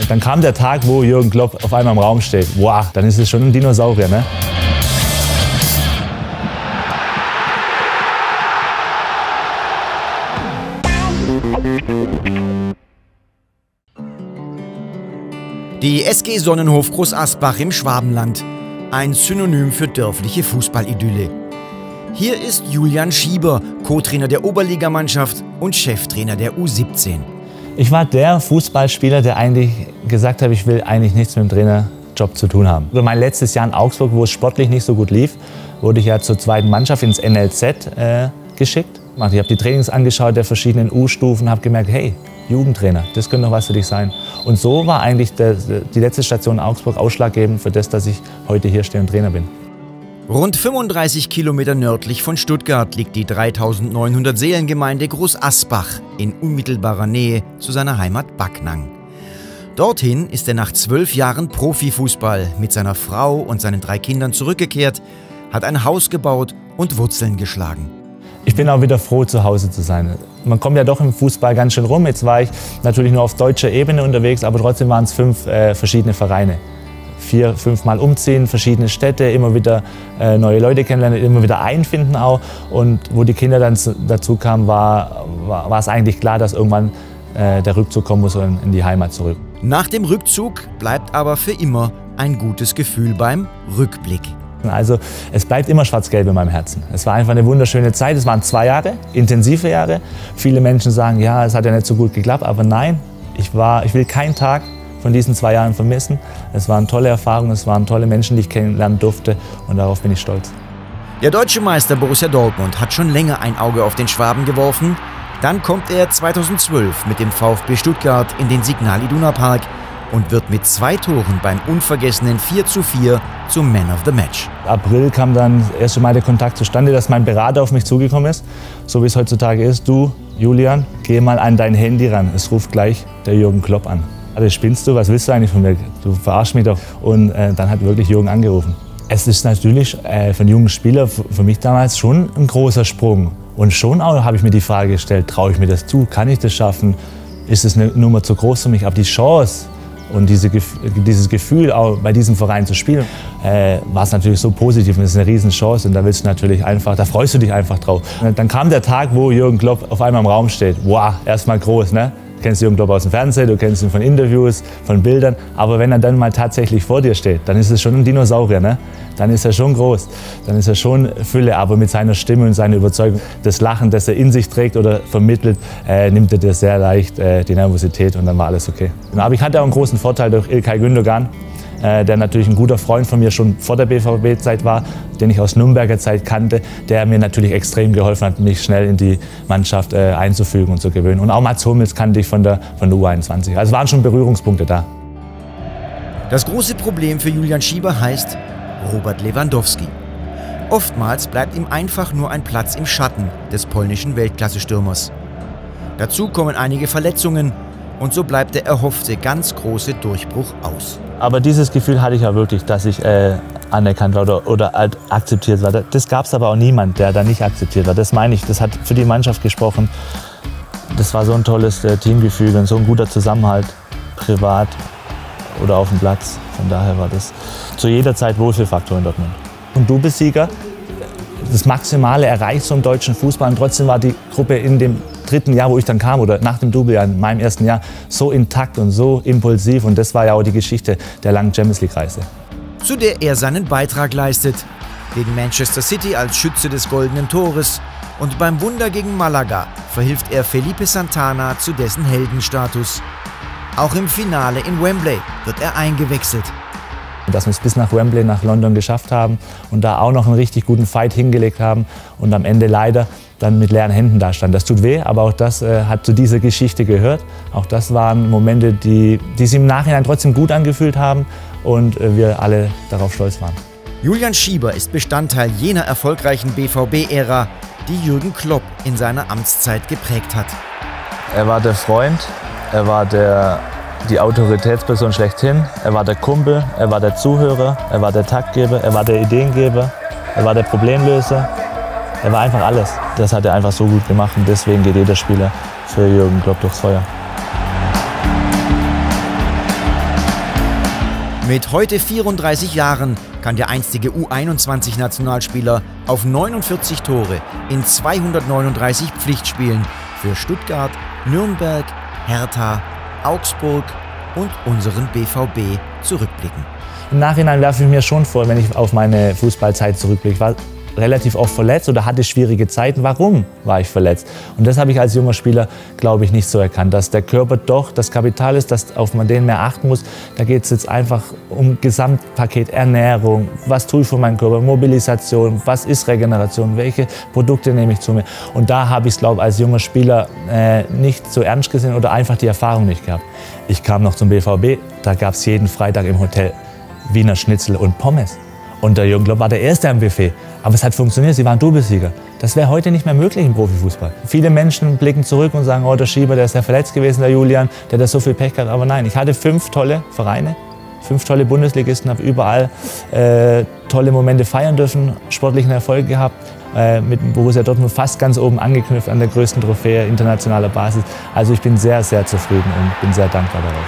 Dann kam der Tag, wo Jürgen Klopp auf einmal im Raum steht. Wow, dann ist es schon ein Dinosaurier, ne? Die SG Sonnenhof Groß Asbach im Schwabenland. Ein Synonym für dörfliche Fußballidylle. Hier ist Julian Schieber, Co-Trainer der Oberligamannschaft und Cheftrainer der U17. Ich war der Fußballspieler, der eigentlich gesagt hat, ich will eigentlich nichts mit dem Trainerjob zu tun haben. Über mein letztes Jahr in Augsburg, wo es sportlich nicht so gut lief, wurde ich ja zur zweiten Mannschaft ins NLZ geschickt. Ich habe die Trainings angeschaut der verschiedenen U-Stufen, habe gemerkt, hey, Jugendtrainer, das könnte doch was für dich sein. Und so war eigentlich die letzte Station in Augsburg ausschlaggebend für das, dass ich heute hier stehe und Trainer bin. Rund 35 Kilometer nördlich von Stuttgart liegt die 3900 Seelengemeinde Groß Asbach in unmittelbarer Nähe zu seiner Heimat Backnang. Dorthin ist er nach 12 Jahren Profifußball mit seiner Frau und seinen 3 Kindern zurückgekehrt, hat ein Haus gebaut und Wurzeln geschlagen. Ich bin auch wieder froh, zu Hause zu sein. Man kommt ja doch im Fußball ganz schön rum. Jetzt war ich natürlich nur auf deutscher Ebene unterwegs, aber trotzdem waren es 5 verschiedene Vereine. 4, 5 Mal umziehen, verschiedene Städte, immer wieder neue Leute kennenlernen, immer wieder einfinden auch. Und wo die Kinder dann dazu kamen, war es eigentlich klar, dass irgendwann der Rückzug kommen muss in die Heimat zurück. Nach dem Rückzug bleibt aber für immer ein gutes Gefühl beim Rückblick. Also es bleibt immer schwarz-gelb in meinem Herzen. Es war einfach eine wunderschöne Zeit. Es waren 2 Jahre, intensive Jahre. Viele Menschen sagen, ja, es hat ja nicht so gut geklappt, aber nein, ich will keinen Tag von diesen 2 Jahren vermissen. Es waren tolle Erfahrungen, es waren tolle Menschen, die ich kennenlernen durfte und darauf bin ich stolz. Der deutsche Meister Borussia Dortmund hat schon länger ein Auge auf den Schwaben geworfen. Dann kommt er 2012 mit dem VfB Stuttgart in den Signal Iduna Park und wird mit 2 Toren beim unvergessenen 4:4 zum Man of the Match. Im April kam dann erst einmal der Kontakt zustande, dass mein Berater auf mich zugekommen ist, so wie es heutzutage ist. Du, Julian, geh mal an dein Handy ran, es ruft gleich der Jürgen Klopp an. Also spinnst du, was willst du eigentlich von mir? Du verarschst mich doch. Und dann hat wirklich Jürgen angerufen. Es ist natürlich für einen jungen Spieler, für mich damals schon ein großer Sprung. Und schon auch habe ich mir die Frage gestellt, traue ich mir das zu, kann ich das schaffen? Ist es eine Nummer zu groß für mich? Aber die Chance und dieses Gefühl, auch bei diesem Verein zu spielen, war es natürlich so positiv und es ist eine Riesenchance und da willst du natürlich einfach, da freust du dich einfach drauf. Und dann kam der Tag, wo Jürgen Klopp auf einmal im Raum steht. Wow, erstmal groß, ne? Du kennst Jürgen Klopp aus dem Fernsehen, du kennst ihn von Interviews, von Bildern, aber wenn er dann mal tatsächlich vor dir steht, dann ist es schon ein Dinosaurier, ne? Dann ist er schon groß, dann ist er schon Fülle, aber mit seiner Stimme und seiner Überzeugung, das Lachen, das er in sich trägt oder vermittelt, nimmt er dir sehr leicht die Nervosität und dann war alles okay. Aber ich hatte auch einen großen Vorteil durch İlkay Gündogan, der natürlich ein guter Freund von mir schon vor der BVB-Zeit war, den ich aus Nürnberger Zeit kannte, der mir natürlich extrem geholfen hat, mich schnell in die Mannschaft einzufügen und zu gewöhnen. Und auch Mats Hummels kannte ich von der U21. Also waren schon Berührungspunkte da. Das große Problem für Julian Schieber heißt Robert Lewandowski. Oftmals bleibt ihm einfach nur ein Platz im Schatten des polnischen Weltklasse-Stürmers. Dazu kommen einige Verletzungen und so bleibt der erhoffte ganz große Durchbruch aus. Aber dieses Gefühl hatte ich ja wirklich, dass ich anerkannt war oder akzeptiert war. Das gab es aber auch niemand, der da nicht akzeptiert war. Das meine ich, das hat für die Mannschaft gesprochen. Das war so ein tolles Teamgefühl und so ein guter Zusammenhalt, privat oder auf dem Platz. Von daher war das zu jeder Zeit Wohlfühlfaktor in Dortmund. Und du bist Sieger, das Maximale erreicht so im deutschen Fußball. Und trotzdem war die Gruppe in dem 3. Jahr, wo ich dann kam, oder nach dem Double, in meinem 1. Jahr, so intakt und so impulsiv. Und das war ja auch die Geschichte der langen Champions-League-Reise. Zu der er seinen Beitrag leistet. Gegen Manchester City als Schütze des Goldenen Tores. Und beim Wunder gegen Malaga verhilft er Felipe Santana zu dessen Heldenstatus. Auch im Finale in Wembley wird er eingewechselt. Dass wir es bis nach Wembley, nach London geschafft haben und da auch noch einen richtig guten Fight hingelegt haben und am Ende leider dann mit leeren Händen dastanden. Das tut weh, aber auch das hat zu dieser Geschichte gehört. Auch das waren Momente, die sich im Nachhinein trotzdem gut angefühlt haben und wir alle darauf stolz waren. Julian Schieber ist Bestandteil jener erfolgreichen BVB-Ära, die Jürgen Klopp in seiner Amtszeit geprägt hat. Er war der Freund, er war die Autoritätsperson schlechthin, er war der Kumpel, er war der Zuhörer, er war der Taktgeber, er war der Ideengeber, er war der Problemlöser, er war einfach alles. Das hat er einfach so gut gemacht und deswegen geht jeder Spieler für Jürgen Klopp durchs Feuer. Mit heute 34 Jahren kann der einstige U21-Nationalspieler auf 49 Tore in 239 Pflichtspielen für Stuttgart, Nürnberg, Hertha, Augsburg und unseren BVB zurückblicken. Im Nachhinein werfe ich mir schon vor, wenn ich auf meine Fußballzeit zurückblicke, ich war relativ oft verletzt oder hatte schwierige Zeiten. Warum war ich verletzt? Und das habe ich als junger Spieler, glaube ich, nicht so erkannt, dass der Körper doch das Kapital ist, dass auf man den mehr achten muss. Da geht es jetzt einfach um Gesamtpaket Ernährung, was tue ich für meinen Körper, Mobilisation, was ist Regeneration, welche Produkte nehme ich zu mir. Und da habe ich es, glaube ich, als junger Spieler nicht so ernst gesehen oder einfach die Erfahrung nicht gehabt. Ich kam noch zum BVB, da gab es jeden Freitag im Hotel Wiener Schnitzel und Pommes. Und der Jürgen Klopp war der Erste am Buffet. Aber es hat funktioniert, sie waren Doublesieger. Das wäre heute nicht mehr möglich im Profifußball. Viele Menschen blicken zurück und sagen, oh, der Schieber, der ist ja verletzt gewesen, der Julian, der hat so viel Pech gehabt. Aber nein, ich hatte 5 tolle Vereine, 5 tolle Bundesligisten, habe überall tolle Momente feiern dürfen, sportlichen Erfolg gehabt. Mit Borussia Dortmund fast ganz oben angeknüpft an der größten Trophäe internationaler Basis. Also ich bin sehr, sehr zufrieden und bin sehr dankbar darauf.